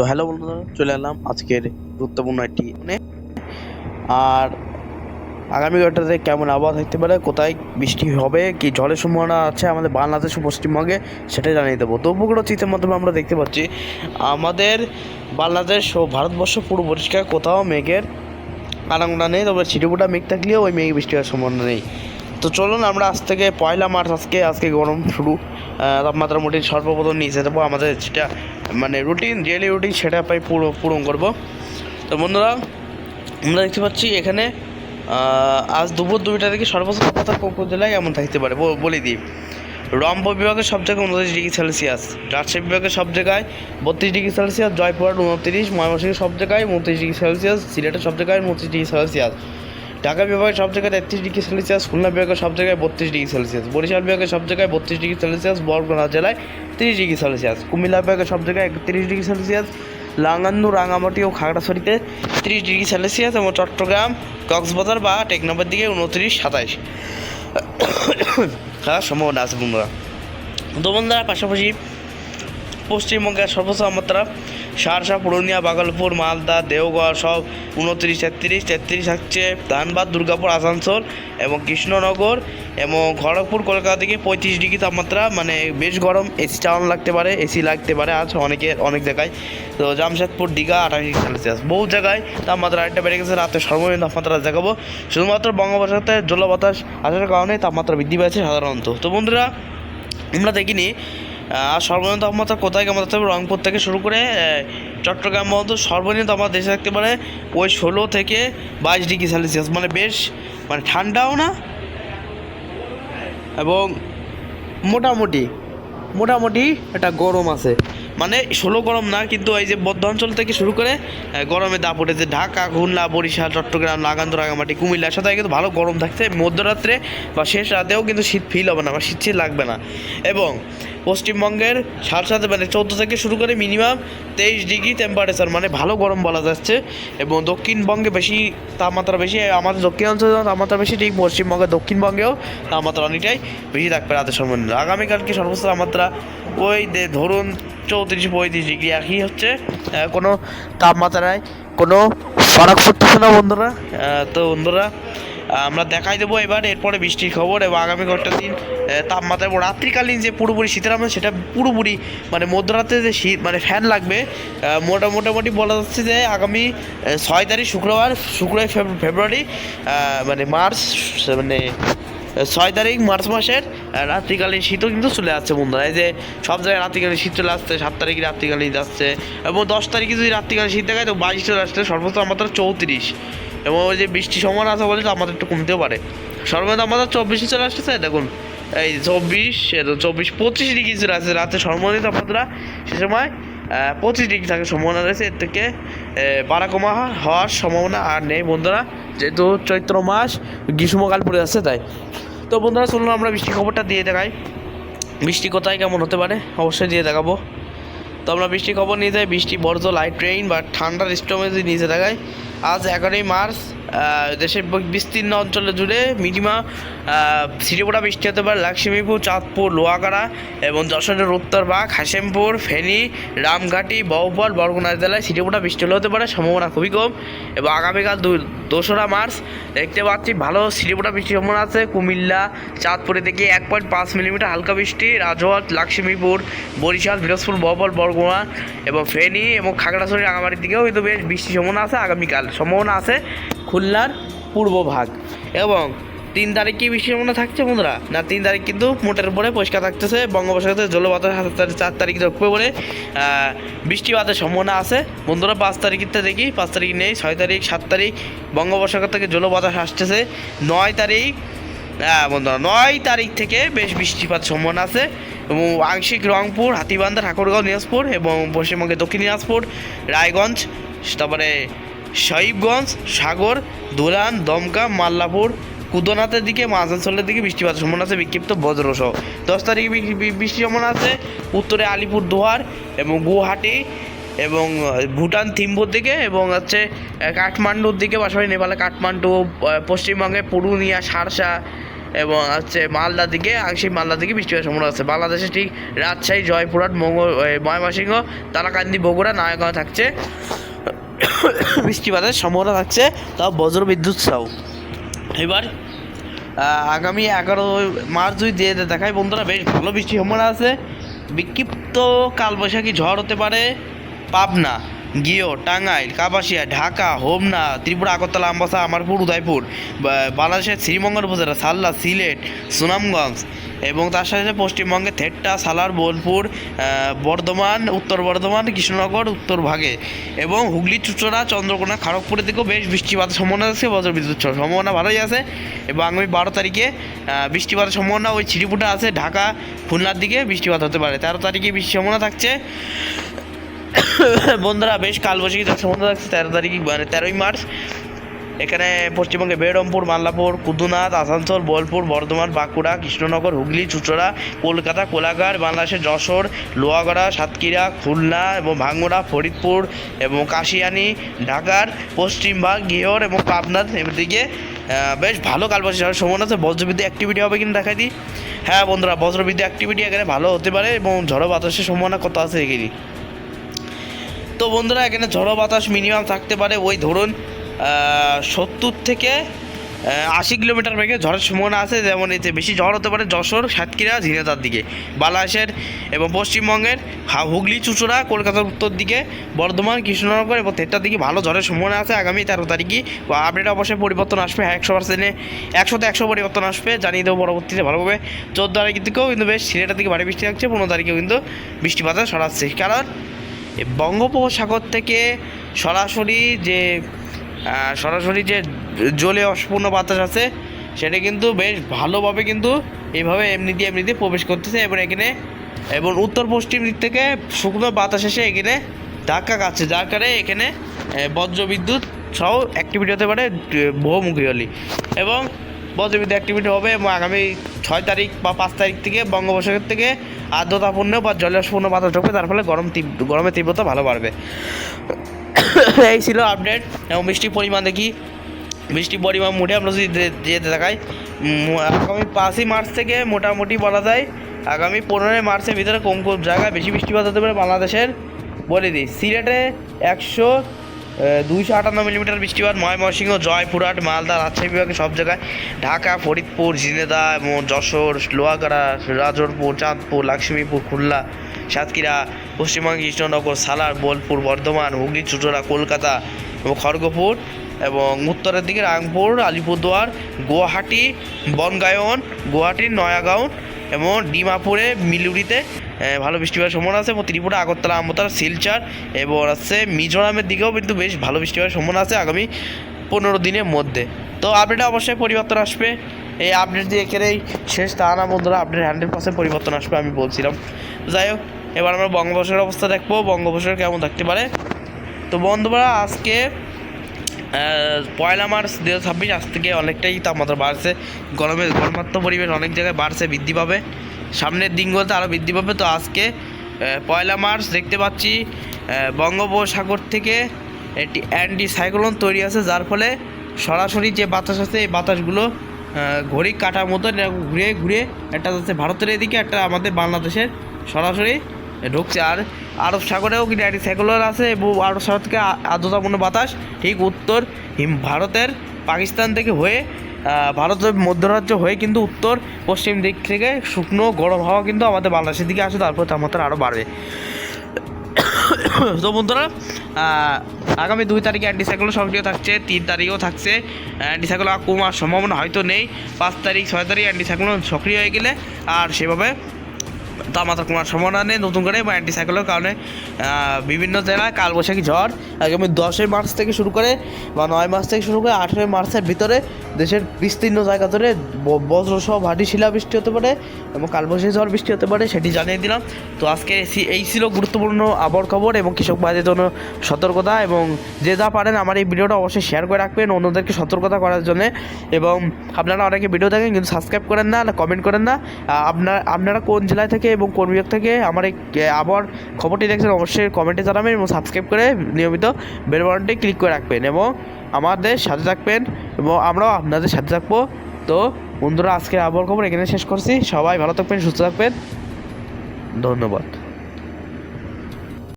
তো হ্যালো বন্ধুরা, চলে এলাম আজকের গুরুত্বপূর্ণ একটি আর আগামী ঘন্টাতে কেমন আবহাওয়া থাকতে পারে, কোথায় বৃষ্টি হবে, কি ঝড়ের সম্ভাবনা আছে আমাদের বাংলাদেশ ও পশ্চিমবঙ্গে, সেটাই জানিয়ে দেবো। তো উপগ্রহ চিত্রের মাধ্যমে আমরা দেখতে পাচ্ছি আমাদের বাংলাদেশ ও ভারতবর্ষ পুরো পরিষ্কার, কোথাও মেঘের আনাগোনা নেই। তবে ছিটেফোঁটা মেঘ থাকলেও ওই মেঘ বৃষ্টি হওয়ার সম্ভাবনা নেই। তো চলুন আমরা আজ থেকে 1 মার্চ আজকে গরম শুরু, তাপমাত্রা মোটামুটি সর্বপ্রথম নিয়ে যেতে পারবো আমাদের যেটা মানে রুটিন, ডেইলি রুটিন, সেটা পূরণ করবো। তো বন্ধুরা, আমরা দেখতে পাচ্ছি এখানে আজ দুপুর 2টা থেকে সর্বোচ্চ তাপমাত্রা কোন জেলায় এমন থাকতে পারে বলে দিই। রংপুর বিভাগের সব জায়গায় 29 ডিগ্রি সেলসিয়াস, রাজশাহী বিভাগের সব জায়গায় 32 ডিগ্রি সেলসিয়াস, জয়পুরহাট 29, ময়মনসিংহের সব জায়গায় 29 ডিগ্রি সেলসিয়াস, সিলেটের সব জায়গায় 29 ডিগ্রি সেলসিয়াস, ঢাকা বিভাগের সব জায়গায় 33 ডিগ্রি সেলসিয়াস, খুলনা বিভাগের সব জায়গায় 32 ডিগ্রি সেলসিয়াস, বরিশাল বিভাগের সব জায়গায় 32 ডিগ্রি সেলসিয়াস, বরগুনা জেলায় 30 ডিগ্রি সেলসিয়াস, কুমিল্লা বিভাগের সব জায়গায় 31 ডিগ্রি সেলসিয়াস, লাঙ্গান্দু, রাঙামাটি ও খাগড়াছড়িতে 30 ডিগ্রি সেলসিয়াস এবং চট্টগ্রাম, কক্সবাজার বা টেকনাফের দিকে 29, 27 থাকার সম্ভাবনা আছে বন্ধুরা। তো বন্ধুরা, পাশাপাশি পশ্চিমবঙ্গের সর্বোচ্চ তাপমাত্রা সারসা, পুরুলিয়া, ভাগলপুর, মালদা, দেওঘর সব 29, 33 থাকছে। ধানবাদ, দুর্গাপুর, আসানসোল এবং কৃষ্ণনগর এবং খড়গপুর, কলকাতা থেকে 35 ডিগ্রি তাপমাত্রা, মানে বেশ গরম, এসি চালানো লাগতে পারে, এসি লাগতে পারে আজ অনেক জায়গায়। তো জামশেদপুর, দীঘা 28 ডিগ্রি সেলসিয়াস, বহু জায়গায় তাপমাত্রা আরেকটা বেড়ে গেছে। রাতে সর্বনিম্ন তাপমাত্রা দেখাবো, শুধুমাত্র বঙ্গোপসাগরে জলবাতাস আসার কারণে তাপমাত্রা বৃদ্ধি পেয়েছে সাধারণত। তো বন্ধুরা, আমরা দেখিনি আর সর্বনিম্ন তাপমাত্রা কোথায় কেমন থাকতে পারে। রংপুর থেকে শুরু করে চট্টগ্রাম পর্যন্ত সর্বনিম্ন তাপমাত্রা দেশে থাকতে পারে ওই 16 থেকে 22 ডিগ্রি সেলসিয়াস, মানে বেশ মানে ঠান্ডাও না এবং মোটামুটি একটা গরম আছে, মানে 16 গরম না, কিন্তু এই যে মধ্য অঞ্চল থেকে শুরু করে গরমে দাপ উঠেছে। ঢাকা, খুলনা, বরিশাল, চট্টগ্রাম, লাগান্দু, রাঙামাটি, কুমিল্লার সাথে কিন্তু ভালো গরম থাকছে। মধ্যরাত্রে বা শেষ রাতেও কিন্তু শীত ফিল হবে না বা শীত লাগবে না। এবং পশ্চিমবঙ্গের সাথে মানে 14 থেকে শুরু করে মিনিমাম 23 ডিগ্রি টেম্পারেচার, মানে ভালো গরম বলা যাচ্ছে। এবং দক্ষিণবঙ্গে বেশি তাপমাত্রা বেশি, আমাদের দক্ষিণ অঞ্চলে তাপমাত্রা বেশি, ঠিক পশ্চিমবঙ্গের দক্ষিণবঙ্গেও তাপমাত্রা অনেকটাই বেশি থাকবে রাতের সর্বনিম্ন। আগামীকালকে সর্বোচ্চ তাপমাত্রা ওই ধরুন 34-35 ডিগ্রি, একই হচ্ছে, কোনো তাপমাত্রায় কোনো ফারাক পড়তেছে না বন্ধুরা। তো বন্ধুরা, আমরা দেখাই দেবো এবার এরপরে বৃষ্টির খবর এবং আগামী কয়েকটা দিন তাপমাত্রা এবং রাত্রিকালীন যে পুরোপুরি শীতের আমরা সেটা পুরোপুরি মানে মধ্যরাতে যে শীত মানে ফ্যান লাগবে। মোটামুটি বলা যাচ্ছে যে আগামী 6 তারিখ শুক্রবার ফেব্রুয়ারি মানে মার্চ, মানে 6 তারিখ মার্চ মাসের রাত্রিকালীন শীতও কিন্তু চলে আসছে বন্ধুরা। এই যে সব জায়গায় রাত্রিকালীন শীত চলে আসছে, 7 তারিখে রাত্রিকালীন যাচ্ছে এবং 10 তারিখে যদি রাত্রিকালীন শীত দেখায় তো 22 চলে আসছে, সর্বোচ্চ তাপমাত্রা 34 এবং ওই যে বৃষ্টির সম্ভাবনা আছে বলে তাপমাত্রা একটু কমতেও পারে। সর্বনিম্ন তাপমাত্রা 24 চলে আসতেছে, দেখুন এই 24-25 ডিগ্রি চলে আসছে রাতে সর্বনিম্ন তাপমাত্রা। সে সময় 25 ডিগ্রি থাকার সম্ভাবনা রয়েছে, এর থেকে বাড়া কমা হওয়ার সম্ভাবনা আর নেই বন্ধুরা, যেহেতু চৈত্র মাস গ্রীষ্মকাল পড়ে যাচ্ছে তাই। তো বন্ধুরা, চলুন আমরা বৃষ্টির খবরটা দিয়ে দেখাই। বৃষ্টি কোথায় কেমন হতে পারে অবশ্যই দিয়ে দেখাবো। তো আমরা বৃষ্টির খবর নিয়ে যাই। বৃষ্টি, বর্জ্য, লাইট ট্রেন বা ঠান্ডার স্ট্রমে যদি নিচে দেখায়, আজ 11 মার্চ দেশের বিস্তীর্ণ অঞ্চলে জুড়ে মিনিমাম ছিটেফোঁটা বৃষ্টি হতে পারে লক্ষ্মীপুর, চাঁদপুর, লোহাগাড়া এবং যশোরের উত্তরভাগ, হাসেমপুর, ফেনী, রামঘাটি, বাহুপাল, বরগুনা জেলায় ছিটেফোঁটা বৃষ্টি হতে পারে, সম্ভাবনা খুবই কম। এবং আগামীকাল 2রা মার্চ দেখতে পাচ্ছি ভালো ছিটেফোঁটা বৃষ্টির সম্ভাবনা আছে। কুমিল্লা, চাঁদপুরে থেকে 1.5 মিলিমিটার হালকা বৃষ্টি, রাজহাট, লক্ষ্মীপুর, বরিশাল, পিরোজপুর, বাহুপাল, বরগুনা এবং ফেনী এবং খাগড়াছড়ি, রাঙামাটির দিকেও কিন্তু বেশ বৃষ্টির সম্ভাবনা আছে। আগামীকাল সম্ভাবনা আছে খুলনার পূর্বভাগ। এবং 3 তারিখ কি বৃষ্টির সম্ভাবনা থাকছে বন্ধুরা? না, 3 তারিখ কিন্তু মোটের উপরে পরিষ্কার থাকতেছে। বঙ্গোপসাগরে জলবাতাস 4 তারিখ অক্টোবরে বৃষ্টিপাতের সম্ভাবনা আছে বন্ধুরা। 5 তারিখটা দেখি, 5 তারিখ নেই, 6 তারিখ, 7 তারিখ বঙ্গোপসাগর থেকে জলবাতাস আসতেছে। 9 তারিখ, বন্ধুরা 9 তারিখ থেকে বেশ বৃষ্টিপাত সম্ভাবনা আছে এবং আংশিক রংপুর, হাতীবান্ধা, ঠাকুরগাঁও, দিনাজপুর এবং পশ্চিমবঙ্গের দক্ষিণ দিনাজপুর, রায়গঞ্জ, তারপরে শহীদগঞ্জ, সাগর, ধুলান, দমকা, মাল্লাপুর, কুদনাথের দিকে মাঝাঞ্চলের দিকে বৃষ্টিপাতের সম্ভাবনা আছে, বিক্ষিপ্ত বজ্রসহ। 10 তারিখে বৃষ্টির সম্ভাবনা আছে উত্তরে আলিপুরদুয়ার এবং গুয়াহাটি এবং ভুটান থিম্পুর দিকে এবং হচ্ছে কাঠমান্ডুর দিকে, পাশাপাশি নেপালে কাঠমান্ডু, পশ্চিমবঙ্গে পুরুলিয়া, সারসা এবং হচ্ছে মালদার দিকে আংশিক মালদার দিকে বৃষ্টিপাতের সম্ভাবনা আছে। বাংলাদেশে ঠিক রাজশাহী, জয়পুরহাট, ময়মনসিংহ, তারাকান্দি, বগুড়া, নারায়ণগঞ্জ থাকছে বৃষ্টিপাতের সম্ভাবনা থাকছে, তাও বজ্র বিদ্যুৎ সহ। এবার আগামী 11 মার্চ যদি দিয়ে দেখায় বন্ধুরা, বেশ ভালো বৃষ্টির সম্ভাবনা আছে। বিক্ষিপ্ত কালবৈশাখী ঝড় হতে পারে পাবনা, গিও, টাঙ্গাইল, কাপাসিয়া, ঢাকা, হোমনা, ত্রিপুরা, আগরতলা, আমবাসা, আমারপুর, উদয়পুর, বাংলাদেশের শ্রীমঙ্গল উপজেলা, সাল্লা, সিলেট, সুনামগঞ্জ এবং তার সাথে পশ্চিমবঙ্গে থেট্টা, সালার, বোলপুর, বর্ধমান, উত্তর বর্ধমান, কৃষ্ণনগর উত্তর ভাগে এবং হুগলি, চুঁচুড়া, চন্দ্রকোনা, খড়গপুরের দিকেও বেশ বৃষ্টিপাতের সম্ভাবনা আছে। বজ্রবিদ্যুৎ সম্ভাবনা ভালোই আছে। এবং আগামী 12 তারিখে বৃষ্টিপাতের সম্ভাবনা ওই ছিটিফুটা আছে ঢাকা, খুলনার দিকে বৃষ্টিপাত হতে পারে। 13 তারিখে বৃষ্টির সম্ভাবনা থাকছে বন্ধুরা, বেশ কালবৈশাখী সম্ভাবনা থাকছে 13 তারিখে, মানে 13ই মার্চ। এখানে পশ্চিমবঙ্গে বেরমপুর, মাল্লাপুর, কুদুনাথ, আসানসোল, বোলপুর, বর্ধমান, বাঁকুড়া, কৃষ্ণনগর, হুগলি, চুঁচুড়া, কলকাতা, কোলাঘাট, বাংলাদেশের যশোর, লোহাগড়া, সাতক্ষীরা, খুলনা এবং ভাঙ্গুড়া, ফরিদপুর এবং কাশিয়ানি, ঢাকার পশ্চিমবঙ্গ, গিহর এবং পাবনার দিকে বেশ ভালো কালবৈশাখী সম্ভাবনা আছে। বজ্রবিদ্যুৎ অ্যাক্টিভিটি হবে কিনা দেখাই দিই। হ্যাঁ বন্ধুরা, বজ্রবিদ্যুৎ অ্যাক্টিভিটি এখানে ভালো হতে পারে এবং ঝড়ো বাতাসের সম্ভাবনা কত আছে এখানে। তো বন্ধুরা, এখানে ঝড়ো বাতাস মিনিমাম থাকতে পারে ওই ধরুন 70 থেকে 80 কিলোমিটার বেগে ঝড়ের সম্ভাবনা আছে। যেমন এতে বেশি ঝড় হতে পারে যশোর, সাতক্ষীরা, ঝিনাইদহের দিকে, বাংলাদেশের এবং পশ্চিমবঙ্গের হুগলি, চুঁচুড়া, কলকাতার উত্তর দিকে, বর্ধমান, কৃষ্ণনগর এবং থেট্টার দিকে ভালো ঝড়ের সম্ভাবনা আছে আগামী 13 তারিখে। আপডেট অবশ্যই পরিবর্তন আসবে, 100%, 100তে 100 পরিবর্তন আসবে, জানিয়ে দেবো পরবর্তীতে ভালোভাবে। 14 তারিখের দিকেও কিন্তু বেশ সিলেটের দিকে ভারী বৃষ্টি থাকছে, 15 তারিখেও কিন্তু বৃষ্টিপাত সরাচ্ছে। কারণ বঙ্গোপসাগর থেকে সরাসরি যে জলে অস্পূর্ণ বাতাস আছে সেটা কিন্তু বেশ ভালোভাবে কিন্তু এইভাবে এমনিতে প্রবেশ করতেছে এবং উত্তর পশ্চিম দিক থেকে শুকনো বাতাস এসে এখানে ধাক্কা খাচ্ছে, যার কারণে এখানে বজ্রবিদ্যুৎ সহ অ্যাক্টিভিটি হতে পারে বহুমুখী হলে। এবং বজ্রবিদ্যুৎ অ্যাক্টিভিটি হবে এবং আগামী 6 তারিখ বা 5 তারিখ থেকে বঙ্গোপসাগর থেকে আর্দ্রতাপূর্ণ বা জলস্পূর্ণ বাতাস ঢুকবে, তার ফলে গরমের তীব্রতা ভালো বাড়বে। এই ছিল আপডেট। এবং বৃষ্টির পরিমাণ দেখি, বৃষ্টির পরিমাণ মোটে আমরা যদি যেতে দেখাই, আগামী 5ই মার্চ থেকে মোটামুটি বলা যায় আগামী 15ই মার্চের ভিতরে কম জায়গায় বেশি বৃষ্টিপাত হতে পারে বাংলাদেশের। বলে দিই, সিলেটে 258 মিলিমিটার বৃষ্টিপাত, ময়মনসিংহ, জয়পুরহাট, মালদা, রাজশাহী বিভাগে সব জায়গায়, ঢাকা, ফরিদপুর, ঝিনেদা এবং যশোর, লোহাগড়া, রাজরপুর, চাঁদপুর, লক্ষ্মীপুর, খুলনা, সাতক্ষীরা, পশ্চিমবঙ্গ, কৃষ্ণনগর, সালার, বোলপুর, বর্ধমান, হুগলি, চুঁচুড়া, কলকাতা এবং খড়গপুর এবং উত্তরের দিকে রাংপুর, আলিপুরদুয়ার, গুয়াহাটি, বনগাঁয়ন, গুয়াহাটির নয়াগাঁও এবং ডিমাপুরে, মিলুরিতে ভালো বৃষ্টিপাতের সম্ভাবনা আছে। এবং ত্রিপুরা, আগরতলা, আমতার, শিলচর এবং আছে মিজোরামের দিকেও কিন্তু বেশ ভালো বৃষ্টিপাতের সম্ভাবনা আছে আগামী 15 দিনের মধ্যে। তো আপডেটে অবশ্যই পরিবর্তন আসবে। এই আপডেট দিয়ে এখানেই শেষ তা না বন্ধুরা, আপডেট 100% পরিবর্তন আসবে আমি বলছিলাম। যাই হোক, এবার আমরা বঙ্গোপসাগরের অবস্থা দেখবো, বঙ্গোপসাগর কেমন থাকতে পারে। তো বন্ধুরা, আজকে 1 মার্চ 2026, আজ থেকে অনেকটাই তাপমাত্রা বাড়ছে, গরমাত্ম পরিবেশ অনেক জায়গায় বাড়ছে, বৃদ্ধি পাবে সামনের দিনগুলোতে আরও বৃদ্ধি পাবে। তো আজকে 1 মার্চ দেখতে পাচ্ছি বঙ্গোপসাগর থেকে একটি অ্যান্টি সাইক্লোন তৈরি আছে, যার ফলে সরাসরি যে বাতাস আছে এই বাতাসগুলো ঘড়ি কাটার মতো ঘুরে ঘুরে একটা যাচ্ছে ভারতের এদিকে, একটা আমাদের বাংলাদেশের সরাসরি ঢুকছে। আর আরব সাগরেও কিন্তু অ্যান্টি সাইক্লোন আছে এবং আরব সাগর থেকে আর্দ্রতাপূর্ণ বাতাস ঠিক উত্তর ভারতের পাকিস্তান থেকে হয়ে ভারতের মধ্যরাজ্য হয়ে কিন্তু উত্তর পশ্চিম দিক থেকে শুকনো গরম হাওয়া কিন্তু আমাদের বাংলাদেশের দিকে আসে, তারপর তাপমাত্রা আরও বাড়বে। তো বন্ধুরা, আগামী 2 তারিখে অ্যান্টিসাইক্লোন সক্রিয় থাকছে, 3 তারিখেও থাকছে। অ্যান্টিসাইক্লোন কমার সম্ভাবনা হয়তো নেই। 5 তারিখ 6 তারিখ অ্যান্টিসাইক্লোন সক্রিয় হয়ে গেলে আর সেভাবে তাপমাত্রা কমার সম্ভাবনা নেই নতুন করে, বা অ্যান্টিসাইক্লোনের কারণে বিভিন্ন জেলায় কালবৈশাখী ঝড় আগামী 10 মার্চ থেকে শুরু করে বা 9 মার্চ থেকে শুরু করে 18 মার্চের ভিতরে দেশের বিস্তীর্ণ জায়গা ধরে বজ্রসহ ভারী শিলাবৃষ্টি হতে পারে এবং কালবৈশাখী ঝড় বৃষ্টি হতে পারে, সেটি জানিয়ে দিলাম। তো আজকে এই ছিল গুরুত্বপূর্ণ আবহাওয়ার খবর এবং কৃষক ভাইদের জন্য সতর্কতা। এবং যে যা পারেন আমার এই ভিডিওটা অবশ্যই শেয়ার করে রাখবেন অন্যদেরকে সতর্কতা করার জন্য। এবং আপনারা অনেকে ভিডিও দেখেন কিন্তু সাবস্ক্রাইব করেন না, কমেন্ট করেন না। আপনারা কোন জেলায় থেকে এবং কোন বিভাগ থেকে আমার এই আবহাওয়ার খবরটি দেখছেন অবশ্যই কমেন্টে জানাবেন এবং সাবস্ক্রাইব করে নিয়মিত বেল বাটনটি ক্লিক করে রাখবেন এবং আমাদের সাথে থাকবেন এবং আমরাও আপনাদের সাথে থাকবো। তো তো বন্ধুরা, আজকের আবহাওয়ার খবর এখানে শেষ করছি। সবাই ভালো থাকবেন, সুস্থ থাকবেন, ধন্যবাদ।